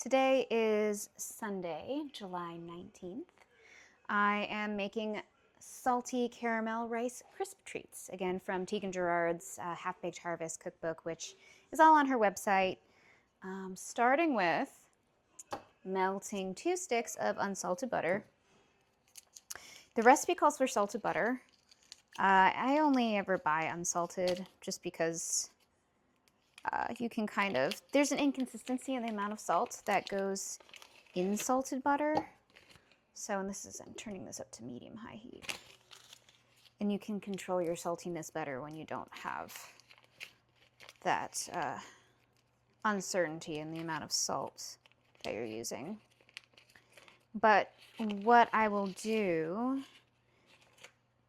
Today is Sunday, July 19th. I am making salty caramel rice crisp treats, again from Tegan Gerard's Half-Baked Harvest cookbook, which is all on her website. Starting with melting 2 sticks of unsalted butter. The recipe calls for salted butter. I only ever buy unsalted just because you can there's an inconsistency in the amount of salt that goes in salted butter. So, and I'm turning this up to medium-high heat. And you can control your saltiness better when you don't have that uncertainty in the amount of salt that you're using. But what I will do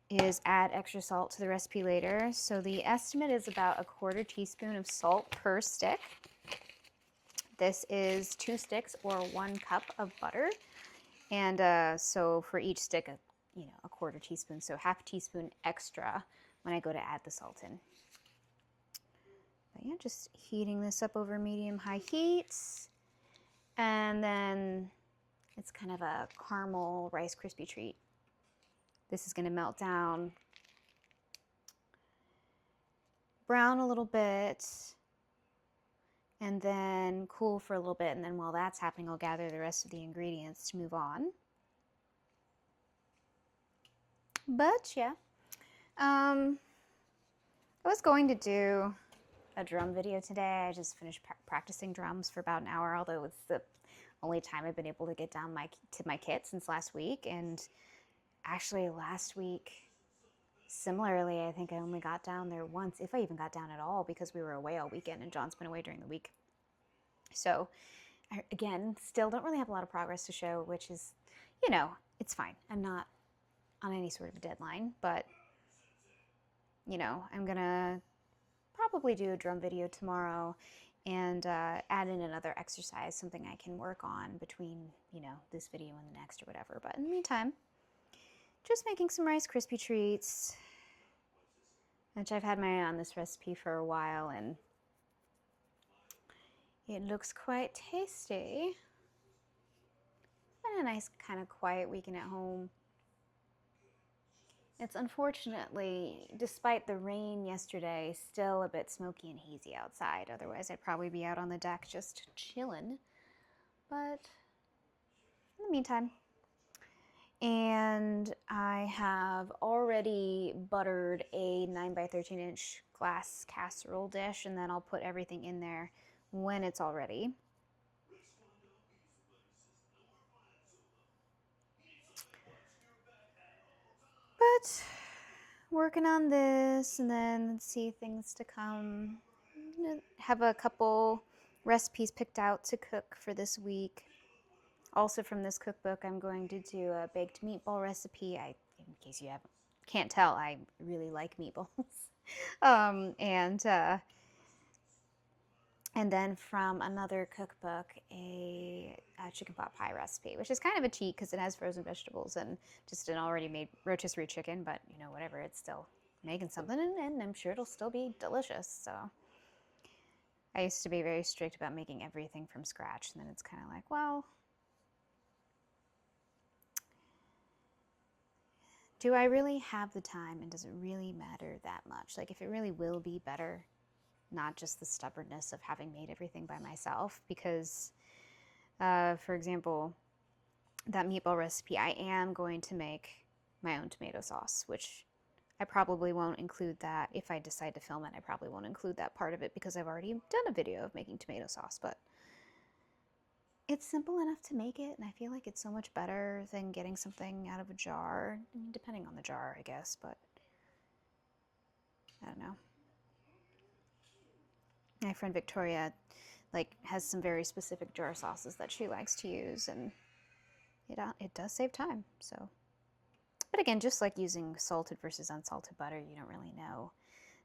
is add extra salt to the recipe later. So the estimate is about 1/4 teaspoon of salt per stick. This is 2 sticks or 1 cup of butter. And so for each stick, 1/4 teaspoon, so 1/2 teaspoon extra when I go to add the salt in. But yeah, just heating this up over medium-high heat. And then it's kind of a caramel Rice Krispie treat. This is going to melt down, brown a little bit, and then cool for a little bit. And then while that's happening, I'll gather the rest of the ingredients to move on. But yeah, I was going to do a drum video today. I just finished practicing drums for about an hour, although it's the only time I've been able to get down to my kit since last week. And actually last week, similarly, I think I only got down there once, if I even got down at all, because we were away all weekend and John's been away during the week. So again, still don't really have a lot of progress to show, which is, it's fine. I'm not on any sort of a deadline, but I'm gonna probably do a drum video tomorrow and add in another exercise, something I can work on between, this video and the next or whatever. But in the meantime, just making some Rice Krispie treats, which I've had my eye on this recipe for a while, and it looks quite tasty. Been a nice kind of quiet weekend at home. It's unfortunately, despite the rain yesterday, still a bit smoky and hazy outside. Otherwise, I'd probably be out on the deck just chilling. But in the meantime, and I have already buttered a 9x13 inch glass casserole dish, and then I'll put everything in there when it's all ready. But working on this, and then let's see, things to come. Have a couple recipes picked out to cook for this week. Also from this cookbook, I'm going to do a baked meatball recipe. In case you can't tell, I really like meatballs. And then from another cookbook, a chicken pot pie recipe, which is kind of a cheat because it has frozen vegetables and just an already made rotisserie chicken, but whatever, it's still making something, and I'm sure it'll still be delicious. So I used to be very strict about making everything from scratch, and then it's kind of like, well, do I really have the time, and does it really matter that much? Like, if it really will be better, not just the stubbornness of having made everything by myself. Because, for example, that meatball recipe, I am going to make my own tomato sauce, which I probably won't include that. If I decide to film it, I probably won't include that part of it because I've already done a video of making tomato sauce. But it's simple enough to make it, and I feel like it's so much better than getting something out of a jar, depending on the jar, I guess, but I don't know. My friend Victoria has some very specific jar sauces that she likes to use, and it does save time. So, but again, just like using salted versus unsalted butter, you don't really know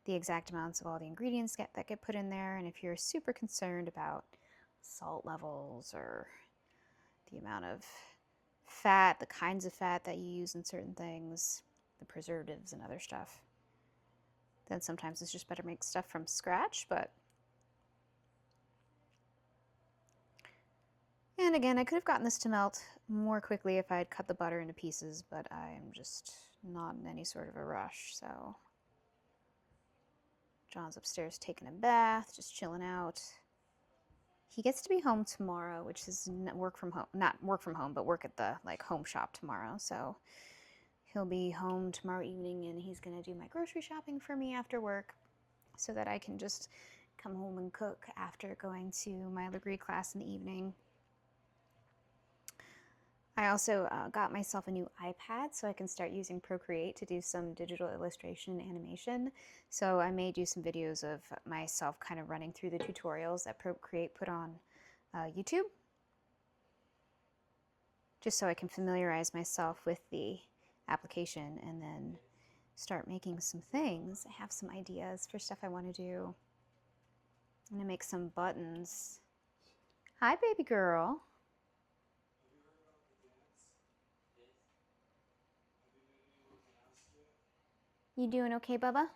the exact amounts of all the ingredients that get put in there. And if you're super concerned about salt levels or the amount of fat, the kinds of fat that you use in certain things, the preservatives and other stuff, then sometimes it's just better to make stuff from scratch. But And again, I could have gotten this to melt more quickly if I had cut the butter into pieces, but I am just not in any sort of a rush, so. John's upstairs taking a bath, just chilling out. He gets to be home tomorrow, which is work from home, not work from home, but work at the like home shop tomorrow. So he'll be home tomorrow evening and he's gonna do my grocery shopping for me after work so that I can just come home and cook after going to my Legree class in the evening. I also got myself a new iPad so I can start using Procreate to do some digital illustration and animation. So I may do some videos of myself kind of running through the tutorials that Procreate put on YouTube, just so I can familiarize myself with the application and then start making some things. I have some ideas for stuff I want to do. I'm going to make some buttons. Hi, baby girl. You doing okay, Bubba?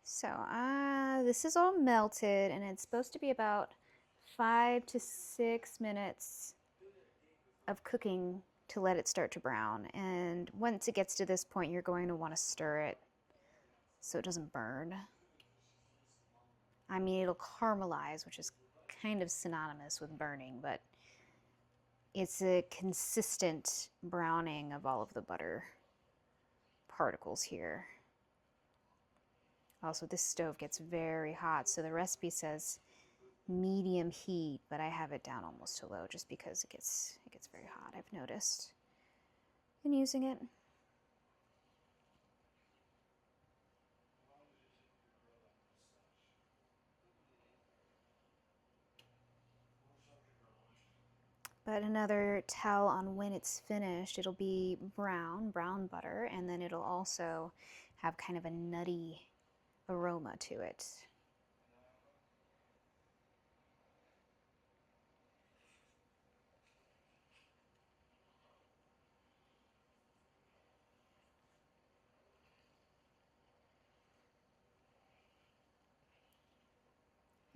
So this is all melted and it's supposed to be about 5 to 6 minutes of cooking to let it start to brown. And once it gets to this point, you're going to want to stir it so it doesn't burn. I mean, it'll caramelize, which is kind of synonymous with burning, but it's a consistent browning of all of the butter particles here. Also, this stove gets very hot, so the recipe says medium heat, but I have it down almost to low just because it gets very hot, I've noticed in using it. But another tell on when it's finished, it'll be brown butter, and then it'll also have kind of a nutty aroma to it.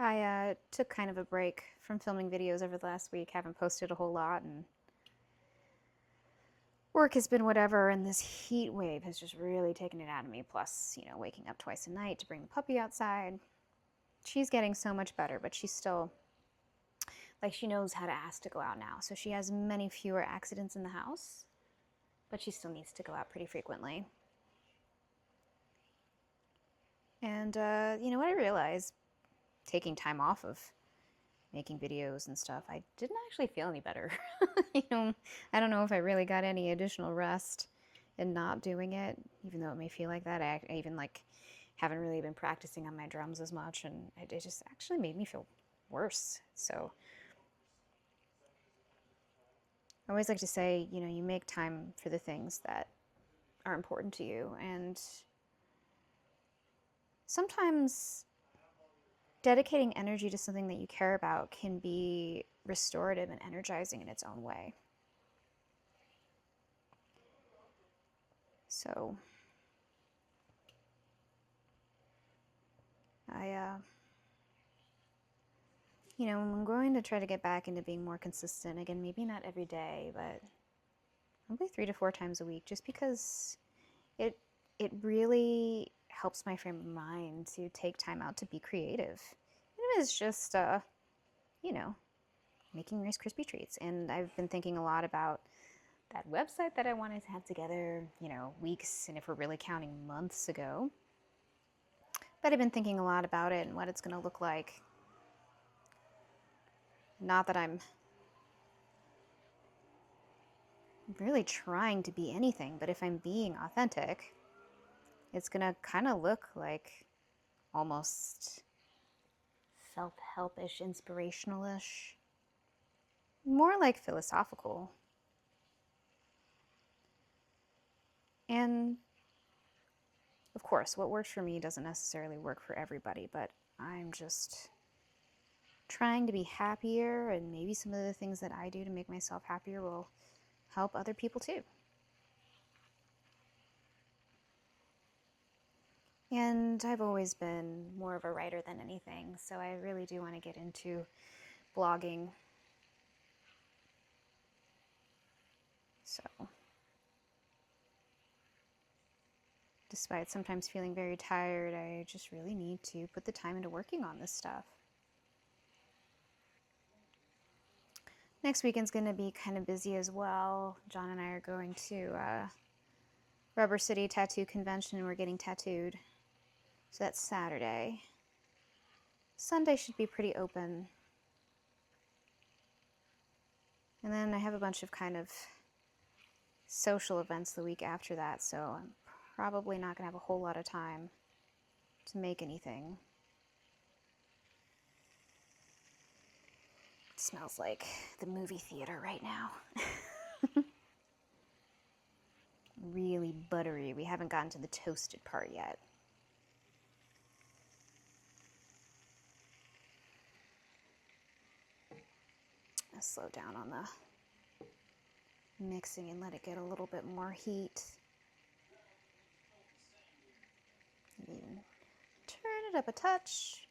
I took kind of a break from filming videos over the last week, haven't posted a whole lot, and work has been whatever, and this heat wave has just really taken it out of me, plus, you know, waking up twice a night to bring the puppy outside. She's getting so much better, but she's still, like, she knows how to ask to go out now, so she has many fewer accidents in the house, but she still needs to go out pretty frequently. And, you know what I realized? Taking time off of making videos and stuff, I didn't actually feel any better. You know, I don't know if I really got any additional rest in not doing it, even though it may feel like that. I even like haven't really been practicing on my drums as much, and it just actually made me feel worse. So I always like to say, you know, you make time for the things that are important to you, and sometimes dedicating energy to something that you care about can be restorative and energizing in its own way. So you know, I'm going to try to get back into being more consistent. Again, maybe not every day, but probably 3 to 4 times a week, just because it really helps my frame of mind to take time out to be creative. It is just, you know, making Rice Krispie treats. And I've been thinking a lot about that website that I wanted to have together, you know, weeks, and if we're really counting months ago. But I've been thinking a lot about it and what it's going to look like. Not that I'm really trying to be anything, but if I'm being authentic, it's going to kind of look like almost self-help-ish, inspirational-ish, more like philosophical. And of course, what works for me doesn't necessarily work for everybody, but I'm just trying to be happier, and maybe some of the things that I do to make myself happier will help other people too. And I've always been more of a writer than anything, so I really do want to get into blogging. So, despite sometimes feeling very tired, I just really need to put the time into working on this stuff. Next weekend's going to be kind of busy as well. John and I are going to Rubber City Tattoo Convention and we're getting tattooed. So that's Saturday. Sunday should be pretty open. And then I have a bunch of kind of social events the week after that, so I'm probably not going to have a whole lot of time to make anything. It smells like the movie theater right now. Really buttery. We haven't gotten to the toasted part yet. I'll slow down on the mixing and let it get a little bit more heat. Even turn it up a touch.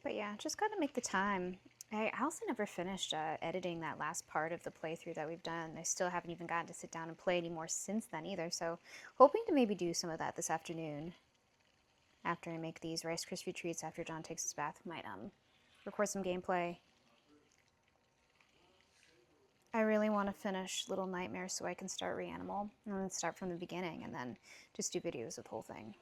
But yeah, just got to make the time. I also never finished editing that last part of the playthrough that we've done. I still haven't even gotten to sit down and play anymore since then either, so hoping to maybe do some of that this afternoon. After I make these Rice Krispie treats after John takes his bath, we might record some gameplay. I really want to finish Little Nightmares so I can start Reanimal and then start from the beginning and then just do videos of the whole thing.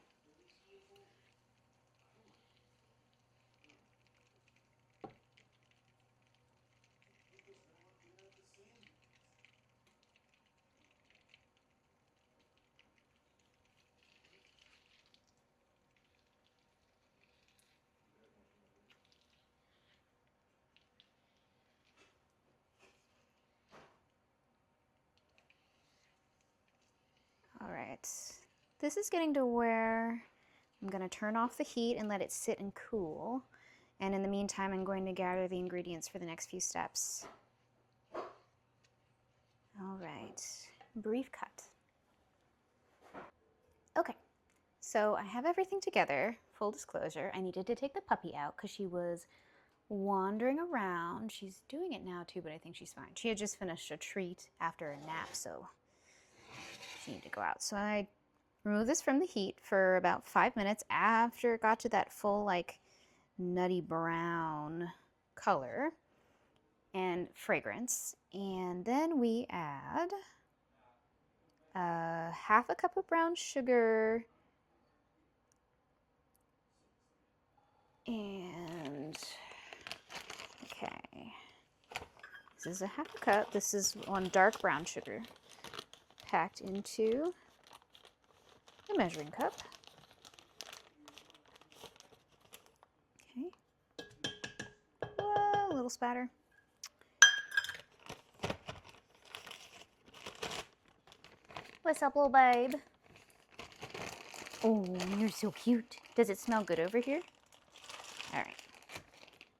All right, this is getting to where I'm going to turn off the heat and let it sit and cool. And in the meantime, I'm going to gather the ingredients for the next few steps. All right, brief cut. Okay, so I have everything together. Full disclosure, I needed to take the puppy out because she was wandering around. She's doing it now too, but I think she's fine. She had just finished a treat after a nap, so she needed to go out. So I removed this from the heat for about 5 minutes after it got to that full, like, nutty brown color and fragrance. And then we add half a cup of brown sugar and, okay, this is a half a cup. This is one dark brown sugar packed into a measuring cup. Okay. Whoa, a little spatter. What's up, little babe? Oh, you're so cute. Does it smell good over here? All right.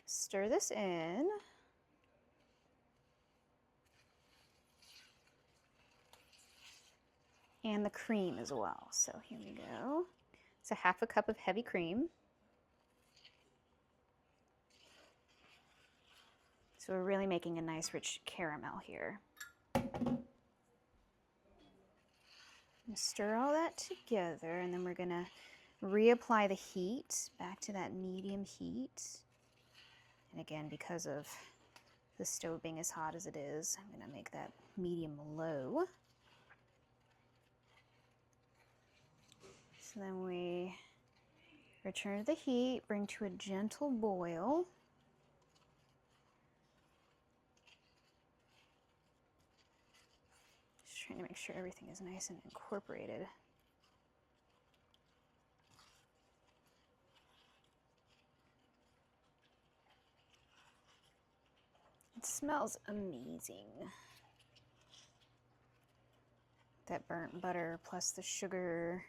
Stir this in. And the cream as well. So here we go. It's a half a cup of heavy cream. So we're really making a nice rich caramel here. Stir all that together, and then we're gonna reapply the heat back to that medium heat. And again, because of the stove being as hot as it is, I'm gonna make that medium low. So then we return to the heat, bring to a gentle boil. Just trying to make sure everything is nice and incorporated. It smells amazing. That burnt butter plus the sugar.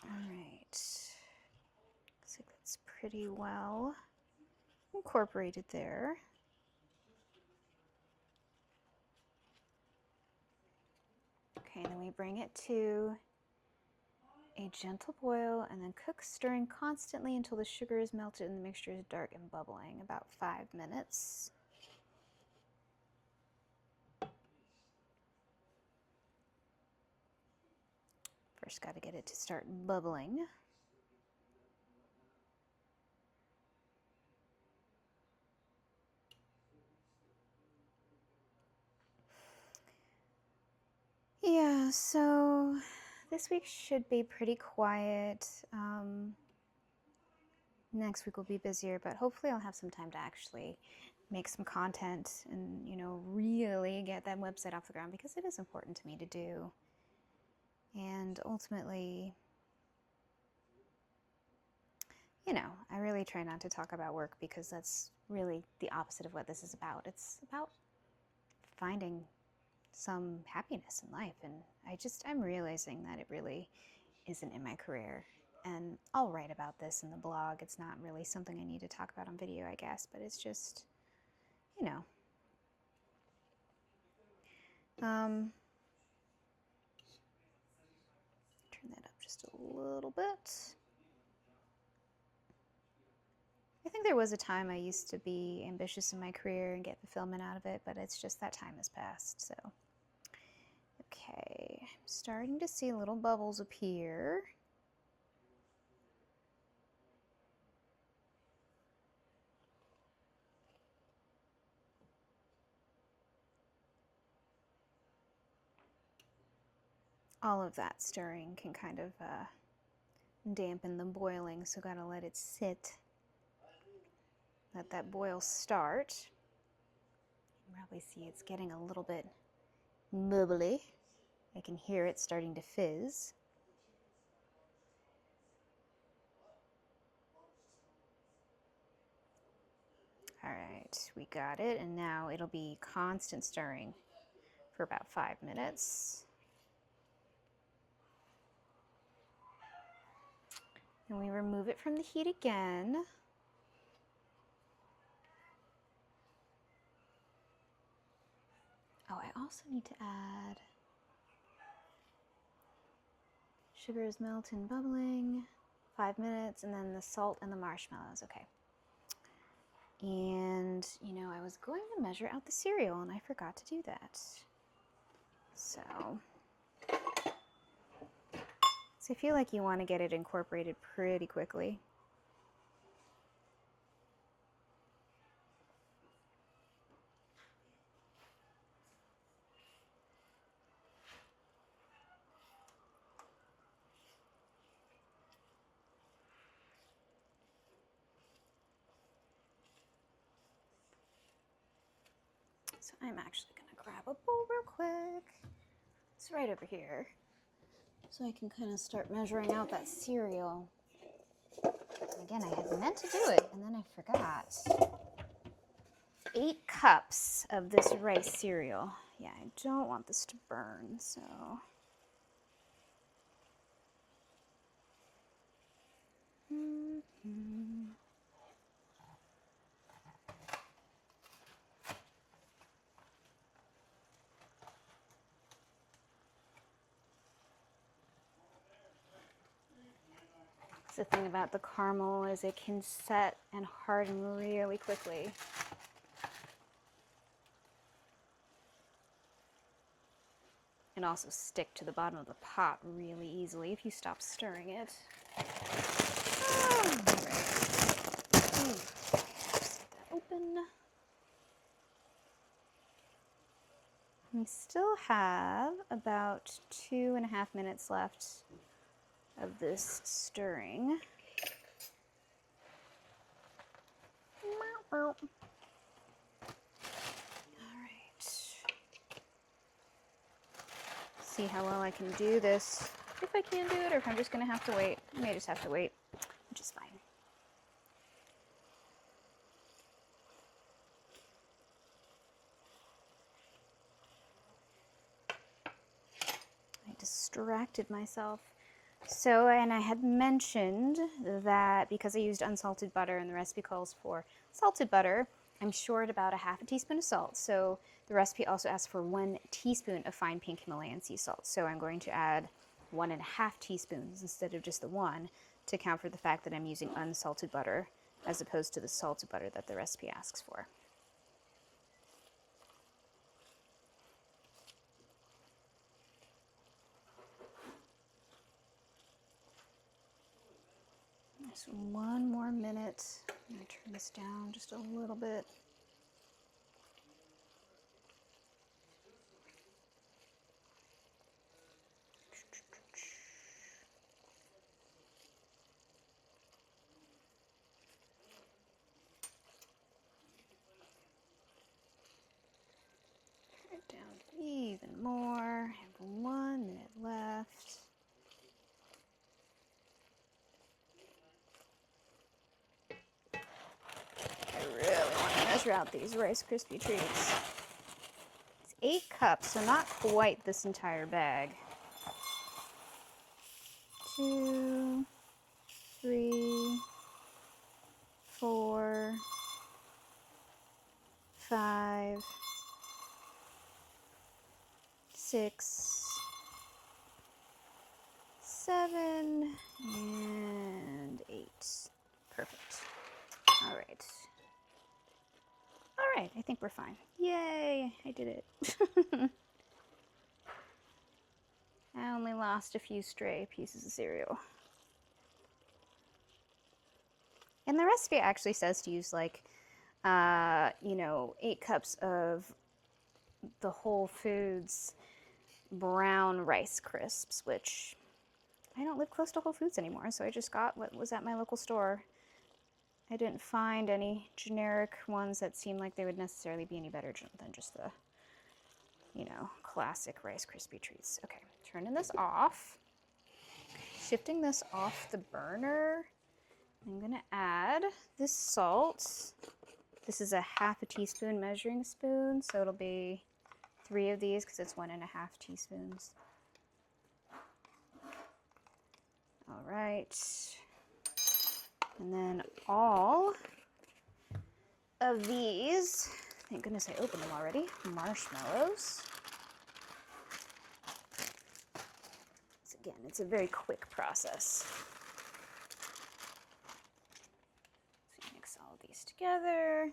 All right. Looks like that's pretty well incorporated there. Okay, then we bring it to a gentle boil and then cook, stirring constantly until the sugar is melted and the mixture is dark and bubbling, about 5 minutes. First, got to get it to start bubbling. Yeah, so this week should be pretty quiet. Next week will be busier, but hopefully I'll have some time to actually make some content and, you know, really get that website off the ground, because it is important to me to do. And ultimately, you know, I really try not to talk about work, because that's really the opposite of what this is about. It's about finding some happiness in life, and I'm realizing that it really isn't in my career. And I'll write about this in the blog. It's not really something I need to talk about on video, I guess, but it's just, you know. Turn that up just a little bit. I think there was a time I used to be ambitious in my career and get fulfillment out of it, but it's just that time has passed, so. Okay, I'm starting to see little bubbles appear. All of that stirring can kind of dampen the boiling, so gotta let it sit. Let that boil start. You can probably see it's getting a little bit bubbly. I can hear it starting to fizz. All right, we got it, and now it'll be constant stirring for about 5 minutes. And we remove it from the heat again. Oh, I also need to add sugar is melted and bubbling, 5 minutes, and then the salt and the marshmallows. Okay. And, you know, I was going to measure out the cereal, and I forgot to do that. So I feel like you want to get it incorporated pretty quickly. So I'm actually going to grab a bowl real quick. It's right over here. So I can kind of start measuring out that cereal. Again, I had meant to do it, and then I forgot. 8 cups of this rice cereal. Yeah, I don't want this to burn, so. The thing about the caramel is it can set and harden really quickly. And also stick to the bottom of the pot really easily if you stop stirring it. Oh, all right. Set that open. We still have about 2.5 minutes left of this stirring. All right. See how well I can do this. If I can do it, or if I'm just going to have to wait. I may just have to wait, which is fine. I distracted myself So, and I had mentioned that because I used unsalted butter and the recipe calls for salted butter, I'm short about a half a teaspoon of salt. So the recipe also asks for 1 teaspoon of fine pink Himalayan sea salt. So I'm going to add 1.5 teaspoons instead of just the 1 to account for the fact that I'm using unsalted butter as opposed to the salted butter that the recipe asks for. Just 1 more minute. I'm going to turn this down just a little bit. Turn it down even more. I have 1 minute left. I really want to measure out these Rice Krispie treats. It's 8 cups, so not quite this entire bag. 2, 3, 4, 5, 6, 7, and 8. Perfect. All right. All right, I think we're fine. Yay, I did it. I only lost a few stray pieces of cereal. And the recipe actually says to use like, 8 cups of the Whole Foods brown rice crisps, which I don't live close to Whole Foods anymore, so I just got what was at my local store. I didn't find any generic ones that seemed like they would necessarily be any better than just the, classic Rice Krispie treats. Okay, turning this off. Shifting this off the burner. I'm gonna add this salt. This is a half a teaspoon measuring spoon, so it'll be 3 of these because it's 1.5 teaspoons. All right. And then all of these, thank goodness I opened them already, marshmallows. So again, it's a very quick process. So you mix all of these together.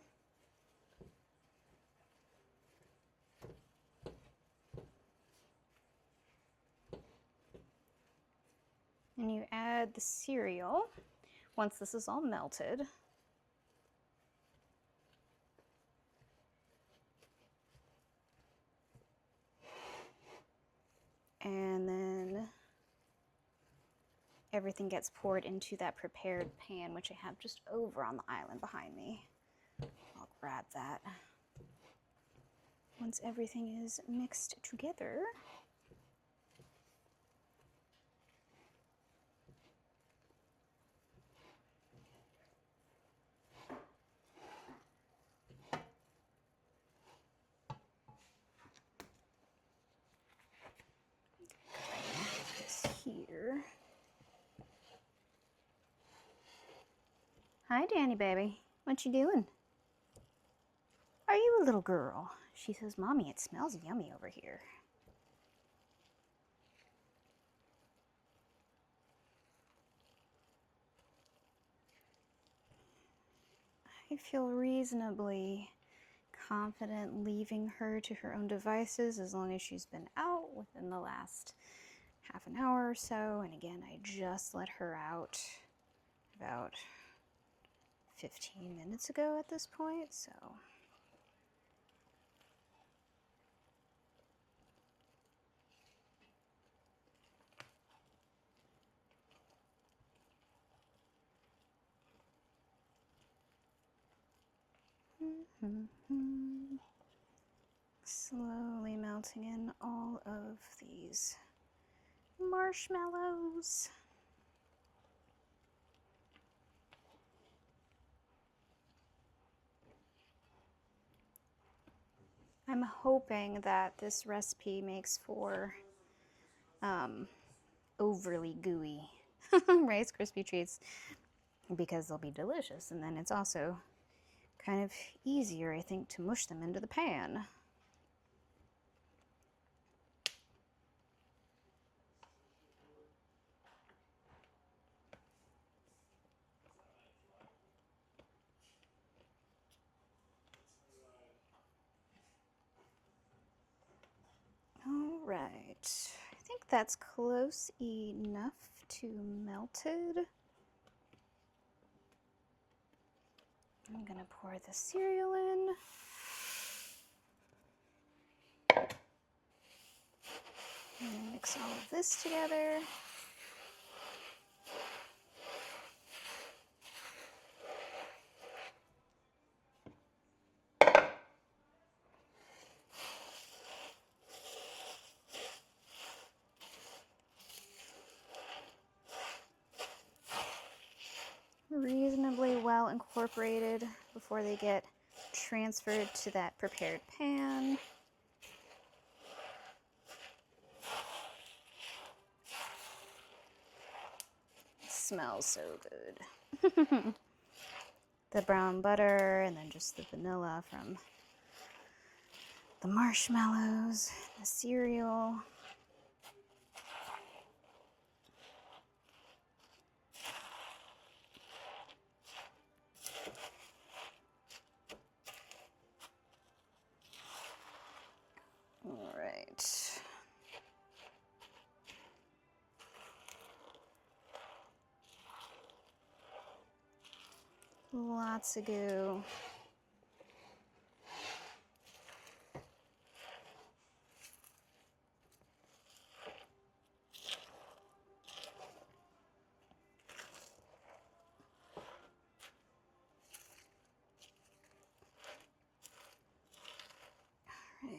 And you add the cereal once this is all melted. And then everything gets poured into that prepared pan, which I have just over on the island behind me. I'll grab that. Once everything is mixed together, here. Hi, Danny baby. What you doing? Are you a little girl? She says, Mommy, it smells yummy over here. I feel reasonably confident leaving her to her own devices as long as she's been out within the last half an hour or so. And again, I just let her out about 15 minutes ago at this point, so. Slowly melting in all of these marshmallows. I'm hoping that this recipe makes for overly gooey Rice Krispie treats because they'll be delicious. And then it's also kind of easier, I think, to mush them into the pan. All right, I think that's close enough to melted. I'm gonna pour the cereal in. And mix all of this together. Reasonably well incorporated before they get transferred to that prepared pan. It smells so good. The brown butter and then just the vanilla from the marshmallows, the cereal. All right. Lots of goo. All right.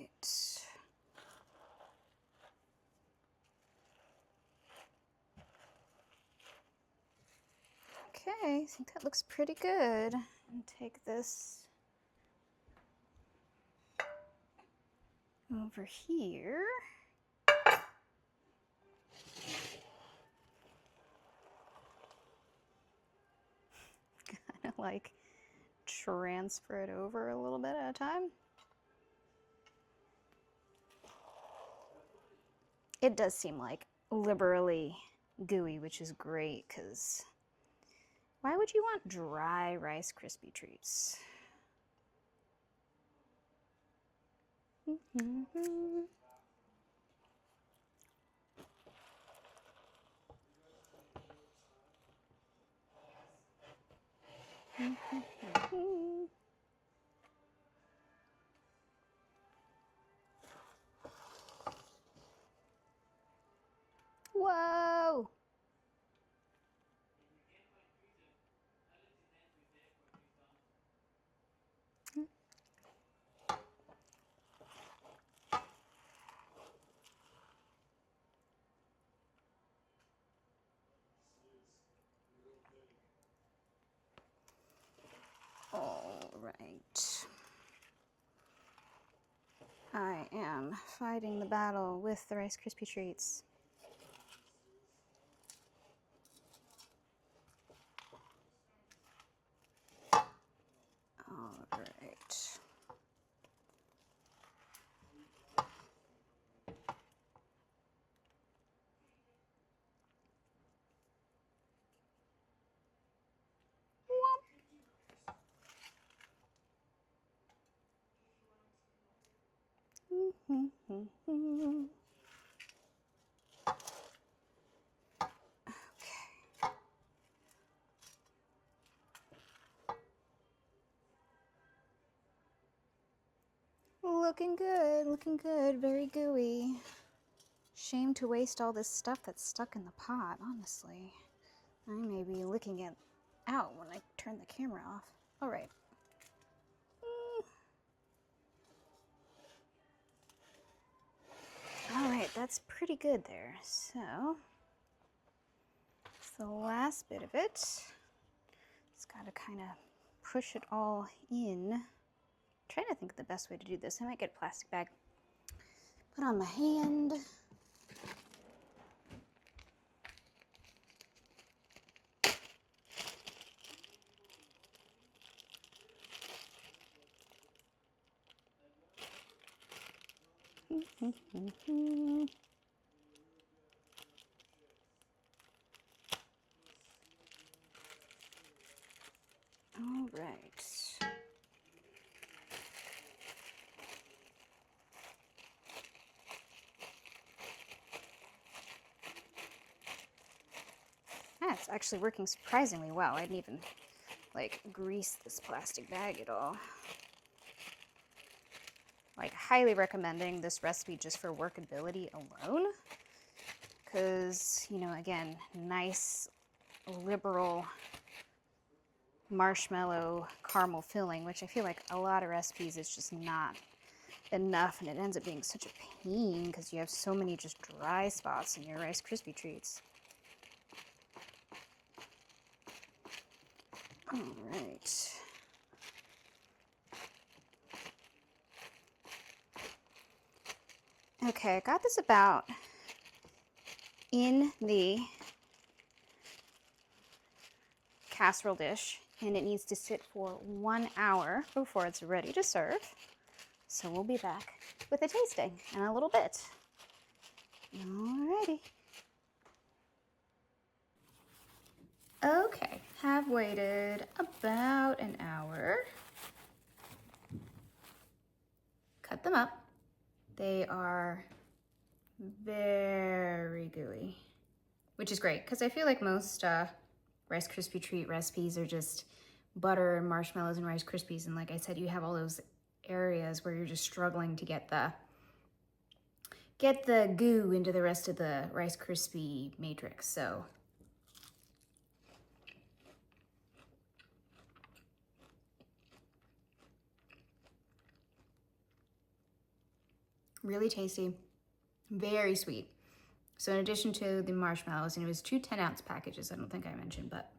Okay, I think that looks pretty good. And take this over here. Kind of like transfer it over a little bit at a time. It does seem like liberally gooey, which is great because why would you want dry Rice Krispie treats? Whoa! All right. I am fighting the battle with the Rice Krispie treats. All right. Looking good, very gooey. Shame to waste all this stuff that's stuck in the pot, honestly. I may be licking it out when I turn the camera off. All right. All right, that's pretty good there. So, it's the last bit of it. Just gotta kind of push it all in. I'm trying to think of the best way to do this. I might get a plastic bag. Put on my hand. All right. Yeah, it's actually working surprisingly well. I didn't even like grease this plastic bag at all. Like, highly recommending this recipe just for workability alone. Because, you know, again, nice, liberal marshmallow caramel filling, which I feel like a lot of recipes is just not enough, and it ends up being such a pain because you have so many just dry spots in your Rice Krispie treats. All right. Okay, I got this about in the casserole dish, and it needs to sit for 1 hour before it's ready to serve. So we'll be back with a tasting in a little bit. Alrighty. Okay, have waited about an hour. Cut them up. They are very gooey, which is great because I feel like most Rice Krispie treat recipes are just butter and marshmallows and Rice Krispies, and like I said, you have all those areas where you're just struggling to get the goo into the rest of the Rice Krispie matrix. So really tasty, very sweet. So in addition to the marshmallows, and it was 2 10-ounce packages, I don't think I mentioned, but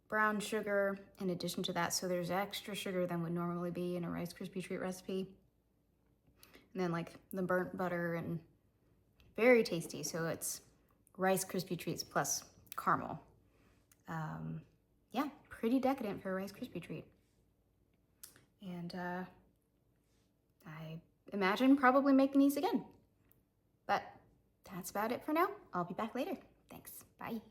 brown sugar in addition to that, so there's extra sugar than would normally be in a Rice Krispie treat recipe. And then like the burnt butter, and very tasty. So it's Rice Krispie treats plus caramel. Yeah, pretty decadent for a Rice Krispie treat. And I imagine probably making these again. But that's about it for now. I'll be back later. Thanks. Bye.